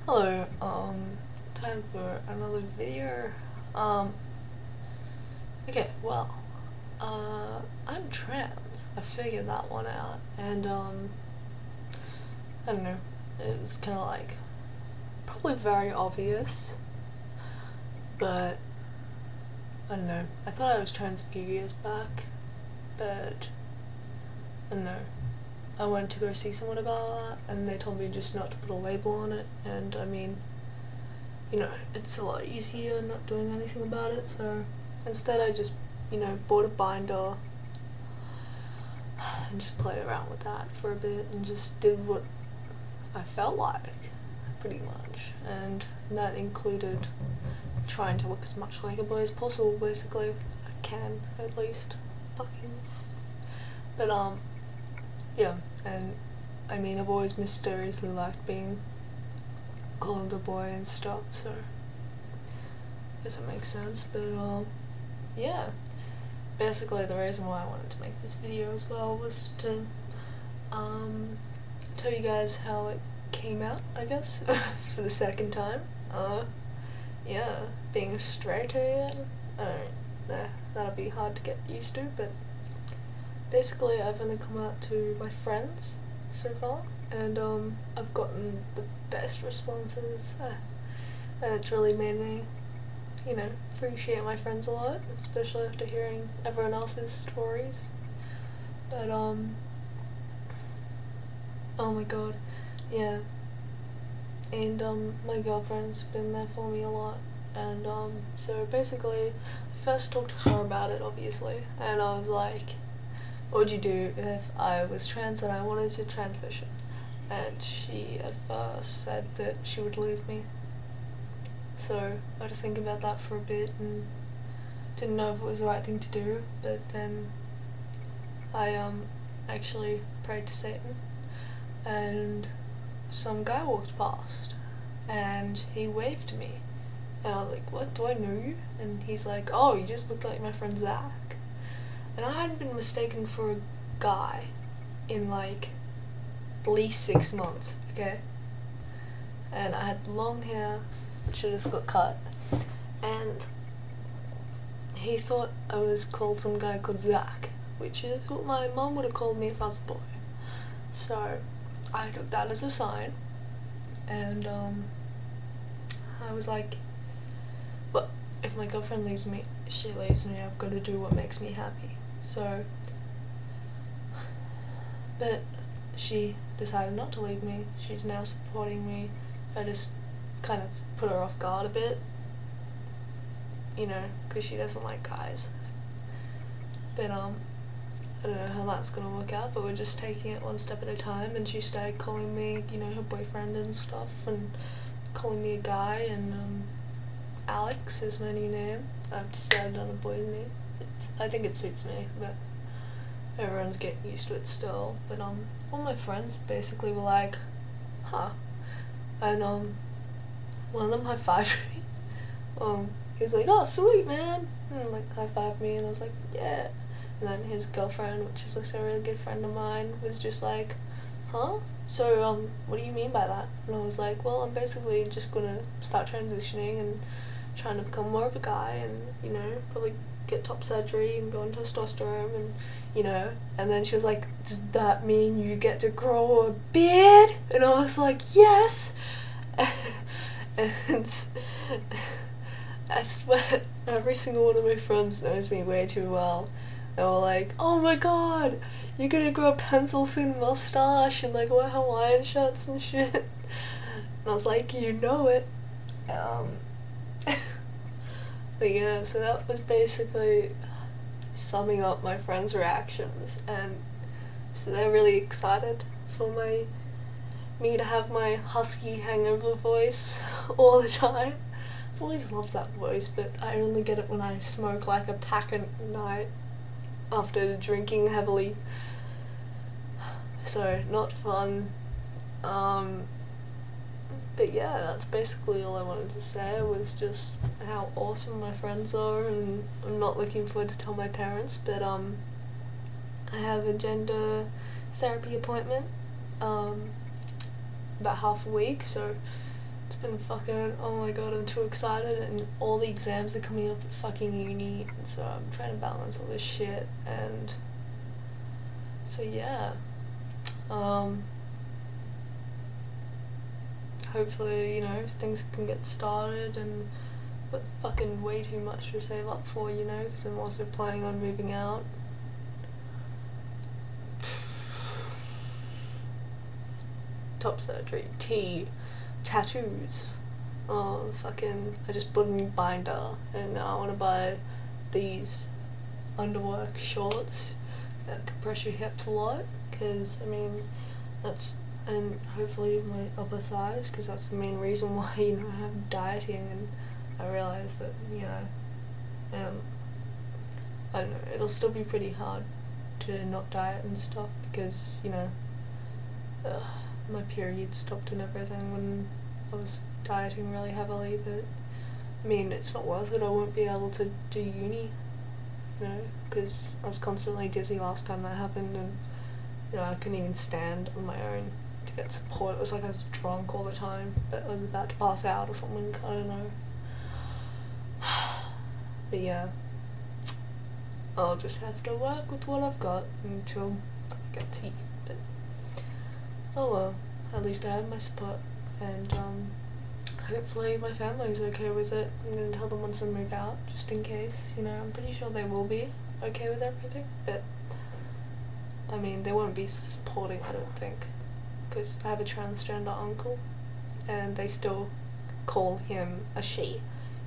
Hello, time for another video. Okay, well, I'm trans. I figured that one out, and, I don't know, it was kinda like, probably very obvious, but, I don't know, I thought I was trans a few years back, but, I don't know, I went to go see someone about that, and they told me just not to put a label on it, and I mean, you know, it's a lot easier not doing anything about it, so instead I just, bought a binder and just played around with that for a bit and just did what I felt like, pretty much, and that included trying to look as much like a boy as possible, basically. I can, at least. Fucking. But, yeah, and I mean, I've always mysteriously liked being called a boy and stuff, so I guess it makes sense, but yeah. Basically the reason why I wanted to make this video as well was to tell you guys how it came out, I guess, for the second time. Yeah, being straight again, I don't know, that'll be hard to get used to, but basically I've only come out to my friends so far, and I've gotten the best responses, and it's really made me, appreciate my friends a lot, especially after hearing everyone else's stories. But oh my god, yeah. And my girlfriend's been there for me a lot, and so basically I first talked to her about it, obviously, and I was like, what would you do if I was trans and I wanted to transition? And she at first said that she would leave me. So I had to think about that for a bit and didn't know if it was the right thing to do, but then I actually prayed to Satan, and some guy walked past and he waved to me, and I was like, what, do I know you? And he's like, oh, you just look like my friend Zach. And I hadn't been mistaken for a guy in like at least 6 months, okay? And I had long hair, which I just got cut, and he thought I was called some guy called Zach, which is what my mum would have called me if I was a boy. So I took that as a sign, and I was like, well, if my girlfriend leaves me, she leaves me, I've got to do what makes me happy. So, but she decided not to leave me. She's now supporting me. I just kind of put her off guard a bit, because she doesn't like guys. But I don't know how that's gonna work out, but we're just taking it one step at a time, and she started calling me, her boyfriend and stuff, and calling me a guy, and Alex is my new name. I've decided on a boy's name. I think it suits me, but everyone's getting used to it still. But all my friends basically were like, huh. And one of them high-fived me. He was like, oh, sweet, man, and like high-fived me, and I was like, yeah. And then his girlfriend, which is also a really good friend of mine, was just like, huh? So what do you mean by that? And I was like, well, I'm basically just gonna start transitioning and trying to become more of a guy, and probably get top surgery and go on testosterone, and and then she was like, does that mean you get to grow a beard? And I was like, yes. And I swear every single one of my friends knows me way too well. They were like, oh my god, you're gonna grow a pencil thin mustache and like wear Hawaiian shirts and shit. And I was like, you know it. But yeah, so that was basically summing up my friends' reactions, and so they're really excited for me to have my husky hangover voice all the time. I've always loved that voice, but I only get it when I smoke like a pack at night after drinking heavily, so not fun. But yeah, that's basically all I wanted to say, was just how awesome my friends are, and I'm not looking forward to tell my parents, but I have a gender therapy appointment about half a week, so it's been fucking, oh my god, I'm too excited, and all the exams are coming up at fucking uni, and so I'm trying to balance all this shit, and so yeah, hopefully, you know, things can get started, and but fucking way too much to save up for, you know, because I'm also planning on moving out. Top surgery, tattoos. Fucking, I just bought a new binder, and now I want to buy these underwork shorts that compress your hips a lot, because, I mean, that's, and hopefully my upper thighs, because that's the main reason why, you know, I'm dieting, and I realised that, you know, I don't know, it'll still be pretty hard to not diet and stuff, because, you know, my period stopped and everything when I was dieting really heavily, but I mean, it's not worth it. I won't be able to do uni, you know, because I was constantly dizzy last time that happened, and, you know, I couldn't even stand on my own to get support. It was like I was drunk all the time, but I was about to pass out or something, I don't know. But yeah, I'll just have to work with what I've got until I get tea, but oh well, at least I have my support, and hopefully my family's okay with it. I'm gonna tell them once I move out, just in case, you know, I'm pretty sure they will be okay with everything, but I mean, they won't be supporting, I don't think, because I have a transgender uncle, and they still call him a she,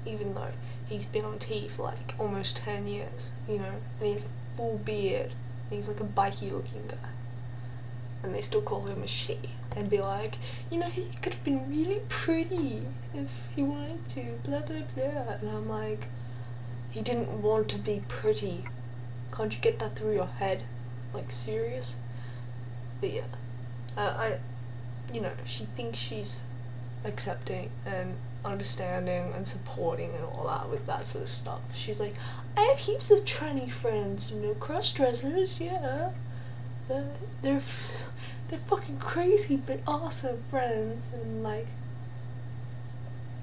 even though he's been on T for like almost 10 years, you know, and he has a full beard, and he's like a bikey looking guy, and they still call him a she, and be like, you know, he could have been really pretty if he wanted to, blah blah blah, and I'm like, he didn't want to be pretty, can't you get that through your head, like, serious? But yeah, I you know, she thinks she's accepting and understanding and supporting and all that with that sort of stuff. She's like, I have heaps of tranny friends, you know, cross-dressers, yeah, they're fucking crazy but awesome friends, and I'm like,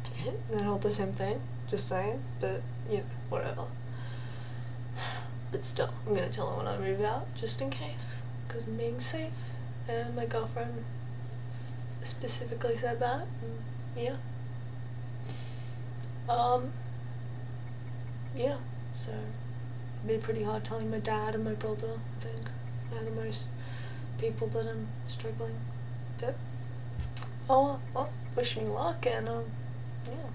okay, they're not the same thing, just saying, but, you know, whatever. But still, I'm gonna tell her when I move out, just in case, because I'm being safe, and my girlfriend specifically said that, and yeah. Yeah, so it'd be pretty hard telling my dad and my brother, I think. They're the most people that I'm struggling. But, oh well, wish me luck, and, yeah.